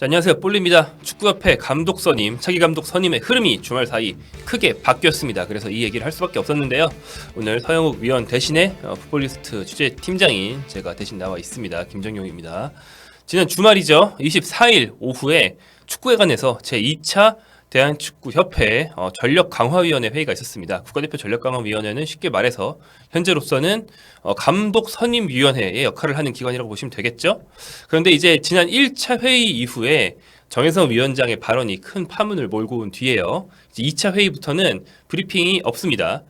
자, 안녕하세요. 볼리입니다. 축구협회 감독 선임, 차기 감독 선임의 흐름이 주말 사이 크게 바뀌었습니다. 그래서 이 얘기를 할 수밖에 없었는데요. 오늘 서영욱 위원 대신에 풋볼리스트 취재팀장인 제가 대신 나와 있습니다. 김정용입니다. 지난 주말이죠. 24일 오후에 축구회관에서 제2차 대한축구협회 전력강화위원회 회의가 있었습니다. 국가대표 전력강화위원회는 쉽게 말해서 현재로서는 감독 선임위원회의 역할을 하는 기관이라고 보시면 되겠죠. 그런데 이제 지난 1차 회의 이후에 정혜성 위원장의 발언이 큰 파문을 몰고 온 뒤에요. 이제 2차 회의부터는 브리핑이 없습니다.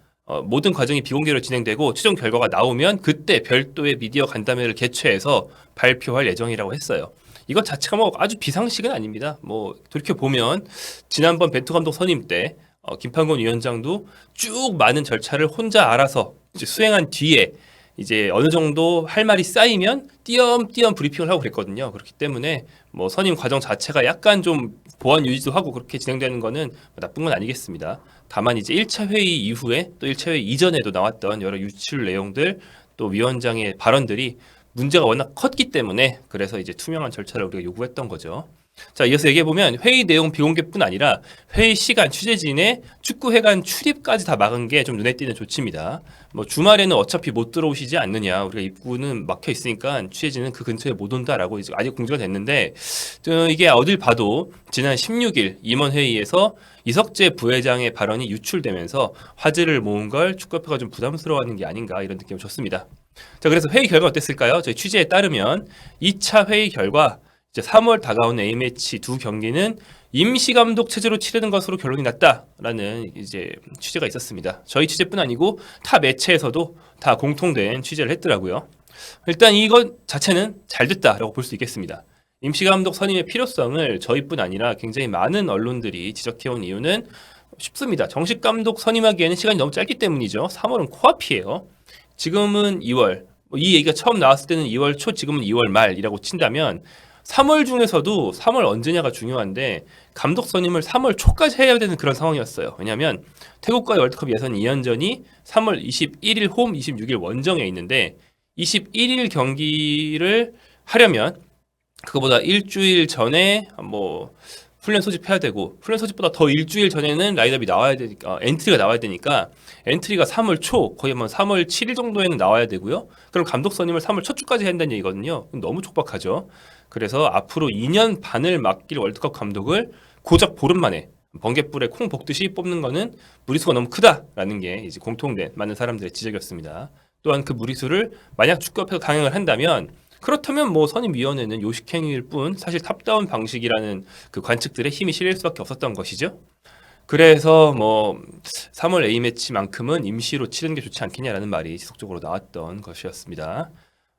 모든 과정이 비공개로 진행되고 최종 결과가 나오면 그때 별도의 미디어 간담회를 개최해서 발표할 예정이라고 했어요. 이것 자체가 뭐 아주 비상식은 아닙니다. 뭐 돌이켜 보면 지난번 벤투 감독 선임 때 김판곤 위원장도 쭉 많은 절차를 혼자 알아서 이제 수행한 뒤에 이제 어느 정도 할 말이 쌓이면 띄엄띄엄 브리핑을 하고 그랬거든요. 그렇기 때문에 뭐 선임 과정 자체가 약간 좀 보안 유지도 하고 그렇게 진행되는 거는 나쁜 건 아니겠습니다. 다만 이제 1차 회의 이후에 또 1차 회의 이전에도 나왔던 여러 유출 내용들 또 위원장의 발언들이 문제가 워낙 컸기 때문에 그래서 이제 투명한 절차를 우리가 요구했던 거죠. 자, 이어서 얘기해보면 회의 내용 비공개뿐 아니라 회의 시간, 취재진의 축구회관 출입까지 다 막은 게 좀 눈에 띄는 조치입니다. 뭐 주말에는 어차피 못 들어오시지 않느냐, 우리가 입구는 막혀 있으니까 취재진은 그 근처에 못 온다라고 이제 아직 공지가 됐는데 이게 어딜 봐도 지난 16일 임원회의에서 이석재 부회장의 발언이 유출되면서 화제를 모은 걸 축구협회가 좀 부담스러워하는 게 아닌가 이런 느낌을 줬습니다. 자, 그래서 회의 결과 어땠을까요? 저희 취재에 따르면 2차 회의 결과 이제 3월 다가온 A매치 두 경기는 임시감독 체제로 치르는 것으로 결론이 났다라는 이제 취재가 있었습니다. 저희 취재뿐 아니고 타 매체에서도 다 공통된 취재를 했더라고요. 일단 이것 자체는 잘 됐다라고 볼 수 있겠습니다. 임시감독 선임의 필요성을 저희뿐 아니라 굉장히 많은 언론들이 지적해온 이유는 쉽습니다. 정식 감독 선임하기에는 시간이 너무 짧기 때문이죠. 3월은 코앞이에요. 지금은 2월, 이 얘기가 처음 나왔을 때는 2월 초, 지금은 2월 말이라고 친다면 3월 중에서도 3월 언제냐가 중요한데 감독 선임을 3월 초까지 해야 되는 그런 상황이었어요. 왜냐하면 태국과의 월드컵 예선 2연전이 3월 21일 홈, 26일 원정에 있는데 21일 경기를 하려면 그거보다 일주일 전에 뭐 훈련 소집해야 되고 훈련 소집보다 더 일주일 전에는 라인업이 나와야 되니까 엔트리가 나와야 되니까 엔트리가 3월 초 거의 뭐 3월 7일 정도에는 나와야 되고요. 그럼 감독 선임을 3월 첫 주까지 한다는 얘기거든요. 너무 촉박하죠. 그래서 앞으로 2년 반을 맡길 월드컵 감독을 고작 보름 만에 번갯불에 콩 볶듯이 뽑는 거는 무리수가 너무 크다라는 게 이제 공통된 많은 사람들의 지적이었습니다. 또한 그 무리수를 만약 축구협회가 강행을 한다면 그렇다면 뭐 선임위원회는 요식행위일 뿐 사실 탑다운 방식이라는 그 관측들의 힘이 실릴 수밖에 없었던 것이죠. 그래서 뭐 3월 A매치만큼은 임시로 치르는 게 좋지 않겠냐라는 말이 지속적으로 나왔던 것이었습니다.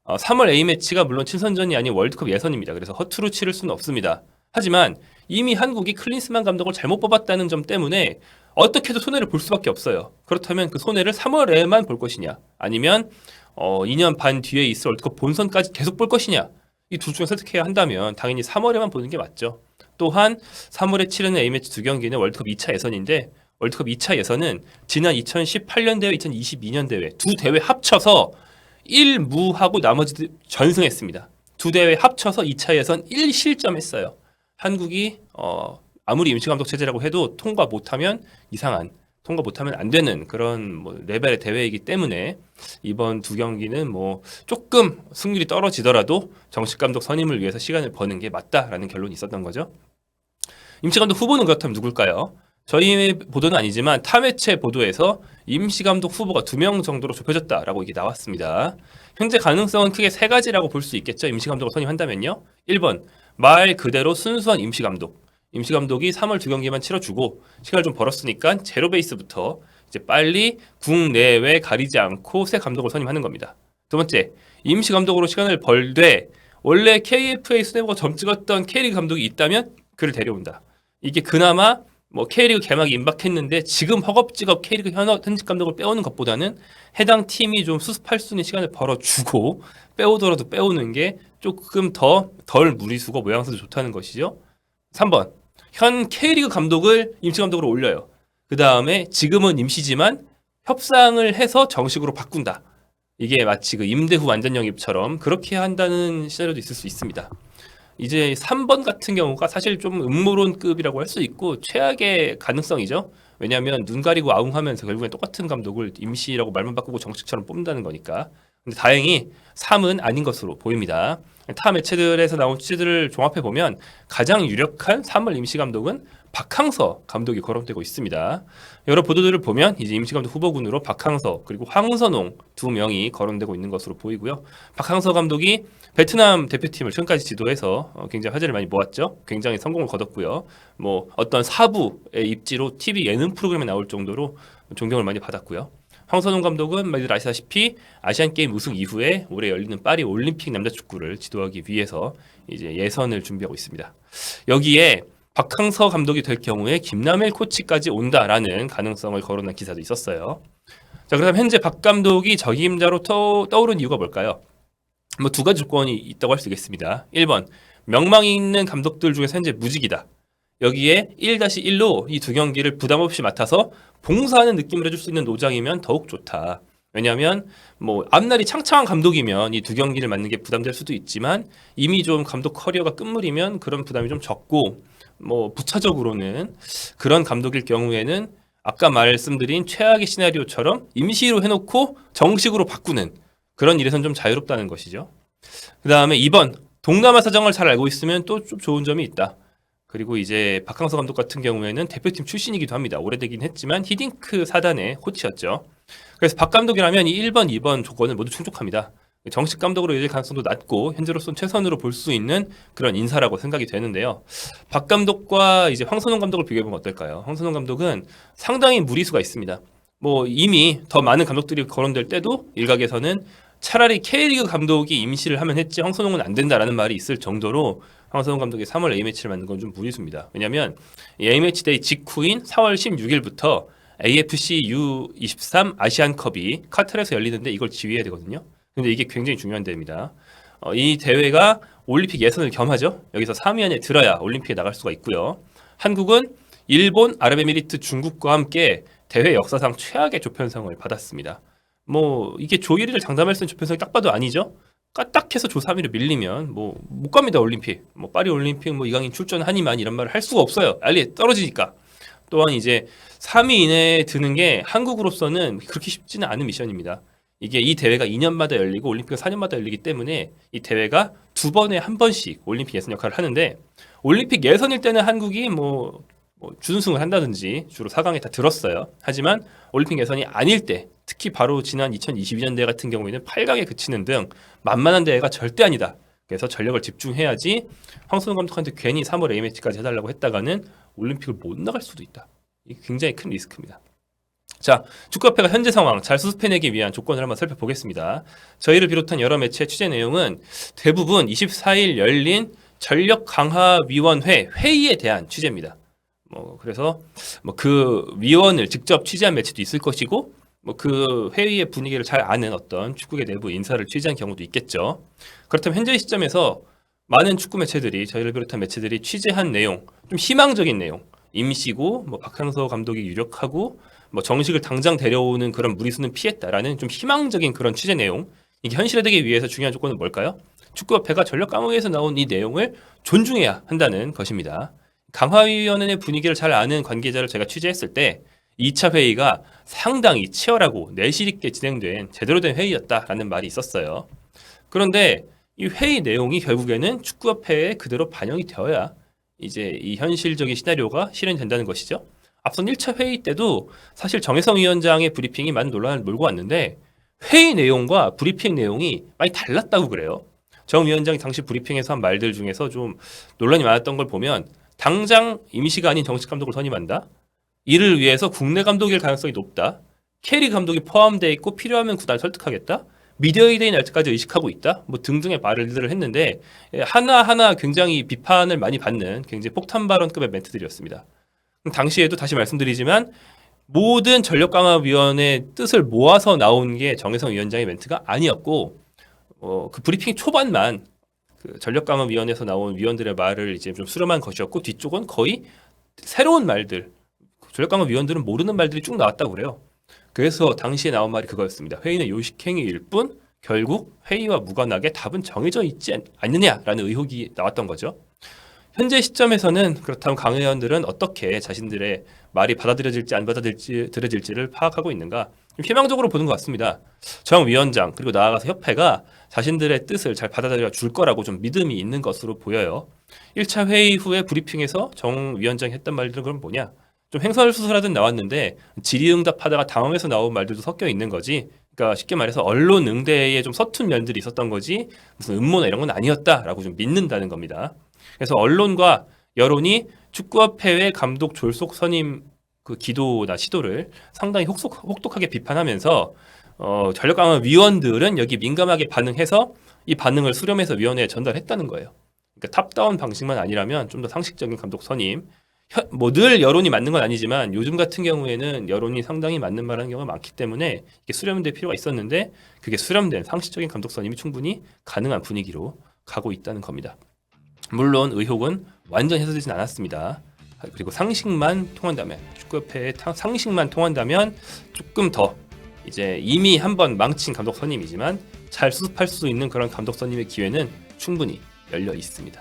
3월 A매치가 물론 친선전이 아닌 월드컵 예선입니다. 그래서 허투루 치를 수는 없습니다. 하지만 이미 한국이 클린스만 감독을 잘못 뽑았다는 점 때문에 어떻게도 손해를 볼 수밖에 없어요. 그렇다면 그 손해를 3월에만 볼 것이냐 아니면 2년 반 뒤에 있을 월드컵 본선까지 계속 볼 것이냐 이 둘 중에 선택해야 한다면 당연히 3월에만 보는 게 맞죠. 또한 3월에 치르는 A매치 두 경기는 월드컵 2차 예선인데 월드컵 2차 예선은 지난 2018년 대회, 2022년 대회 두 대회 합쳐서 1무하고 나머지 전승했습니다. 두 대회 합쳐서 2차 예선 1실점했어요. 한국이 아무리 임시감독 체제라고 해도 통과 못하면 이상한 통과 못하면 안 되는 그런 뭐 레벨의 대회이기 때문에 이번 두 경기는 뭐 조금 승률이 떨어지더라도 정식 감독 선임을 위해서 시간을 버는 게 맞다라는 결론이 있었던 거죠. 임시감독 후보는 그렇다면 누굴까요? 저희 보도는 아니지만 타 매체 보도에서 임시감독 후보가 2명 정도로 좁혀졌다라고 이게 나왔습니다. 현재 가능성은 크게 세 가지라고 볼 수 있겠죠. 임시감독을 선임한다면요. 1번 말 그대로 순수한 임시감독. 임시감독이 3월 두 경기만 치러주고 시간을 좀 벌었으니까 제로 베이스부터 이제 빨리 국내외 가리지 않고 새 감독을 선임하는 겁니다. 두 번째, 임시감독으로 시간을 벌되 원래 KFA 수뇌부가 점 찍었던 K리그 감독이 있다면 그를 데려온다. 이게 그나마 뭐 K리그 개막이 임박했는데 지금 허겁지겁 K리그 현직 감독을 빼오는 것보다는 해당 팀이 좀 수습할 수 있는 시간을 벌어주고 빼오더라도 빼오는 게 조금 더 덜 무리수고 모양새도 좋다는 것이죠. 3번 현 K리그 감독을 임시감독으로 올려요. 그 다음에 지금은 임시지만 협상을 해서 정식으로 바꾼다. 이게 마치 그 임대후 완전 영입처럼 그렇게 한다는 시나리오도 있을 수 있습니다. 이제 3번 같은 경우가 사실 좀 음모론급이라고 할 수 있고 최악의 가능성이죠. 왜냐하면 눈 가리고 아웅하면서 결국엔 똑같은 감독을 임시라고 말만 바꾸고 정식처럼 뽑는다는 거니까. 근데 다행히 3은 아닌 것으로 보입니다. 타 매체들에서 나온 취재들을 종합해 보면 가장 유력한 3월 임시 감독은 박항서 감독이 거론되고 있습니다. 여러 보도들을 보면 이제 임시 감독 후보군으로 박항서 그리고 황선홍 두 명이 거론되고 있는 것으로 보이고요. 박항서 감독이 베트남 대표팀을 지금까지 지도해서 굉장히 화제를 많이 모았죠. 굉장히 성공을 거뒀고요. 뭐 어떤 사부의 입지로 TV 예능 프로그램에 나올 정도로 존경을 많이 받았고요. 황선홍 감독은 많이들 아시다시피 아시안 게임 우승 이후에 올해 열리는 파리 올림픽 남자 축구를 지도하기 위해서 이제 예선을 준비하고 있습니다. 여기에 박항서 감독이 될 경우에 김남일 코치까지 온다라는 가능성을 거론한 기사도 있었어요. 자, 그다음 현재 박 감독이 적임자로 떠오른 이유가 뭘까요? 뭐 두 가지 조건이 있다고 할 수 있겠습니다. 1번, 명망이 있는 감독들 중에서 현재 무직이다. 여기에 1-1로 이 두 경기를 부담 없이 맡아서 봉사하는 느낌을 해줄 수 있는 노장이면 더욱 좋다. 왜냐하면 뭐 앞날이 창창한 감독이면 이 두 경기를 맡는 게 부담될 수도 있지만 이미 좀 감독 커리어가 끝물이면 그런 부담이 좀 적고 뭐 부차적으로는 그런 감독일 경우에는 아까 말씀드린 최악의 시나리오처럼 임시로 해놓고 정식으로 바꾸는 그런 일에선 좀 자유롭다는 것이죠. 그 다음에 2번, 동남아 사정을 잘 알고 있으면 또 좀 좋은 점이 있다. 그리고 이제 박항서 감독 같은 경우에는 대표팀 출신이기도 합니다. 오래되긴 했지만 히딩크 사단의 코치였죠. 그래서 박 감독이라면 이 1번, 2번 조건을 모두 충족합니다. 정식 감독으로 이어질 가능성도 낮고 현재로서는 최선으로 볼 수 있는 그런 인사라고 생각이 되는데요. 박 감독과 이제 황선홍 감독을 비교해보면 어떨까요? 황선홍 감독은 상당히 무리수가 있습니다. 뭐 이미 더 많은 감독들이 거론될 때도 일각에서는 차라리 K리그 감독이 임시를 하면 했지 황선홍은 안 된다라는 말이 있을 정도로 황선홍 감독이 3월 A매치를 만든 건 좀 무리수입니다. 왜냐하면 A매치 데이 직후인 4월 16일부터 AFC U23 아시안컵이 카타르에서 열리는데 이걸 지휘해야 되거든요. 근데 이게 굉장히 중요한 대회입니다. 이 대회가 올림픽 예선을 겸하죠. 여기서 3위 안에 들어야 올림픽에 나갈 수가 있고요. 한국은 일본, 아랍에미리트, 중국과 함께 대회 역사상 최악의 조편성을 받았습니다. 뭐 이게 조 1위를 장담할 수 있는 조편성이 딱 봐도 아니죠. 까딱해서 조 3위로 밀리면 뭐 못 갑니다. 올림픽. 뭐 파리 올림픽 뭐 이강인 출전하니만 이런 말을 할 수가 없어요. 알리 떨어지니까. 또한 이제 3위 이내에 드는 게 한국으로서는 그렇게 쉽지는 않은 미션입니다. 이게 이 대회가 2년마다 열리고 올림픽은 4년마다 열리기 때문에 이 대회가 두 번에 한 번씩 올림픽 예선 역할을 하는데 올림픽 예선일 때는 한국이 뭐 준우승을 한다든지 주로 4강에 다 들었어요. 하지만 올림픽 예선이 아닐 때 특히 바로 지난 2022년 대회 같은 경우에는 8강에 그치는 등 만만한 대회가 절대 아니다. 그래서 전력을 집중해야지 황선홍 감독한테 괜히 3월 A매치까지 해달라고 했다가는 올림픽을 못 나갈 수도 있다. 이게 굉장히 큰 리스크입니다. 자, 축구협회가 현재 상황 잘 수습해내기 위한 조건을 한번 살펴보겠습니다. 저희를 비롯한 여러 매체의 취재 내용은 대부분 24일 열린 전력강화위원회 회의에 대한 취재입니다. 그래서 그 위원을 직접 취재한 매체도 있을 것이고 그 회의의 분위기를 잘 아는 어떤 축구계 내부 인사를 취재한 경우도 있겠죠. 그렇다면 현재 시점에서 많은 축구 매체들이 저희를 비롯한 매체들이 취재한 내용, 좀 희망적인 내용, 임시고 박항서 감독이 유력하고 정식을 당장 데려오는 그런 무리수는 피했다라는 좀 희망적인 그런 취재 내용, 이게 현실화되기 위해서 중요한 조건은 뭘까요? 축구협회가 전력 강화위에서 나온 이 내용을 존중해야 한다는 것입니다. 강화위원회의 분위기를 잘 아는 관계자를 제가 취재했을 때 2차 회의가 상당히 치열하고 내실 있게 진행된 제대로 된 회의였다라는 말이 있었어요. 그런데 이 회의 내용이 결국에는 축구협회에 그대로 반영이 되어야 이제 이 현실적인 시나리오가 실현된다는 것이죠. 앞선 1차 회의 때도 사실 정혜성 위원장의 브리핑이 많은 논란을 몰고 왔는데 회의 내용과 브리핑 내용이 많이 달랐다고 그래요. 정 위원장이 당시 브리핑에서 한 말들 중에서 좀 논란이 많았던 걸 보면 당장 임시가 아닌 정식 감독을 선임한다. 이를 위해서 국내 감독일 가능성이 높다. 캐리 감독이 포함되어 있고 필요하면 구단을 설득하겠다. 미디어데이 날 때까지 의식하고 있다. 등등의 말들을 했는데 하나하나 굉장히 비판을 많이 받는 굉장히 폭탄 발언급의 멘트들이었습니다. 당시에도 다시 말씀드리지만 모든 전력강화위원회 뜻을 모아서 나온 게 정혜성 위원장의 멘트가 아니었고 그 브리핑 초반만 그 전력강화위원회에서 나온 위원들의 말을 이제 좀 수렴한 것이었고 뒤쪽은 거의 새로운 말들, 전력강화위원들은 모르는 말들이 쭉 나왔다고 그래요. 그래서 당시에 나온 말이 그거였습니다. 회의는 요식행위일 뿐 결국 회의와 무관하게 답은 정해져 있지 않느냐라는 의혹이 나왔던 거죠. 현재 시점에서는 그렇다면 강 의원들은 어떻게 자신들의 말이 받아들여질지 안 받아들여질지를 파악하고 있는가, 좀 희망적으로 보는 것 같습니다. 정 위원장 그리고 나아가서 협회가 자신들의 뜻을 잘 받아들여 줄 거라고 좀 믿음이 있는 것으로 보여요. 1차 회의 후에 브리핑에서 정 위원장이 했던 말들은 그럼 뭐냐? 좀 횡설수설하듯 나왔는데 질의응답하다가 당황해서 나온 말들도 섞여 있는 거지. 그러니까 쉽게 말해서 언론 응대에 좀 서툰 면들이 있었던 거지 무슨 음모나 이런 건 아니었다라고 좀 믿는다는 겁니다. 그래서 언론과 여론이 축구협회의 감독 졸속 선임 그 기도나 시도를 상당히 혹독하게 비판하면서 전력 강화 위원들은 여기 민감하게 반응해서 이 반응을 수렴해서 위원회에 전달했다는 거예요. 그러니까 탑다운 방식만 아니라면 좀 더 상식적인 감독 선임. 뭐 늘 여론이 맞는 건 아니지만 요즘 같은 경우에는 여론이 상당히 맞는 말하는 경우가 많기 때문에 이게 수렴될 필요가 있었는데 그게 수렴된 상식적인 감독 선임이 충분히 가능한 분위기로 가고 있다는 겁니다. 물론 의혹은 완전 해소되진 않았습니다. 그리고 상식만 통한다면 축구협회의 상식만 통한다면 조금 더 이제 이미 한번 망친 감독 선임이지만 잘 수습할 수 있는 그런 감독 선임의 기회는 충분히 열려 있습니다.